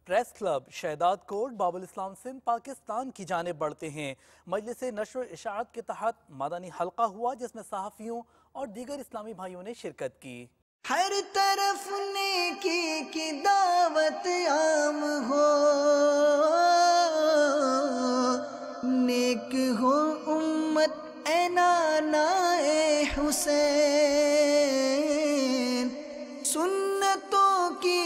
Press club Shahdad کوٹ باب الاسلام سندھ پاکستان کی جانب بڑھتے ہیں۔ مجلس نشر و اشاعت کے تحت مدنی حلقہ ہوا جس میں صحافیوں اور دیگر اسلامی بھائیوں نے شرکت کی۔ ہر طرف نیکی کی دعوت عام ہو، نیک ہو امت اے نانا اے حسین، سنتوں کی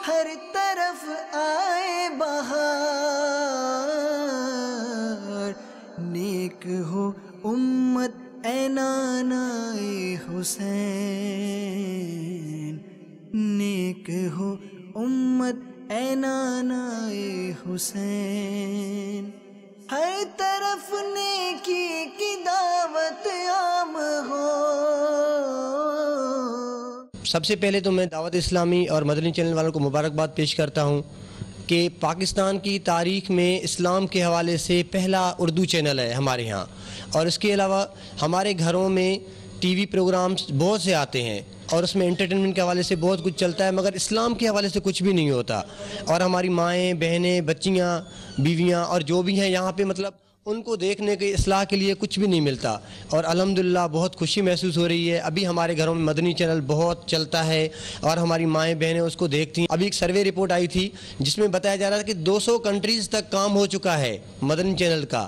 ہر طرف آئے بہار، نیک ہو امت اے نانا اے حسین، نیک ہو امت اے نانا اے حسین، ہر طرف نیکی کی دعوت عام ہو۔ سب سے پہلے تو میں دعوت اسلامی اور مدنی چینل والوں کو مبارکباد پیش کرتا ہوں کہ پاکستان کی تاریخ میں اسلام کے حوالے سے پہلا اردو چینل ہے ہمارے ہاں، اور اس کے علاوہ ہمارے گھروں میں ٹی وی پروگرامز بہت سے آتے ہیں اور اس میں انٹرٹینمنٹ کے حوالے سے بہت کچھ چلتا ہے، مگر اسلام کے حوالے سے کچھ بھی نہیں ہوتا، اور ہماری مائیں بہنیں بچیاں بیویاں اور جو بھی ہیں یہاں پہ مطلب ان کو دیکھنے کے اصلاح کے لیے کچھ بھی نہیں ملتا، اور الحمدللہ بہت خوشی محسوس ہو رہی ہے۔ ابھی ہمارے گھروں میں مدنی چینل بہت چلتا ہے اور ہماری مائیں بہنیں اس کو دیکھتی ہیں۔ ابھی ایک سروے رپورٹ آئی تھی جس میں بتایا جا رہا تھا کہ 200 کنٹریز تک کام ہو چکا ہے مدنی چینل کا۔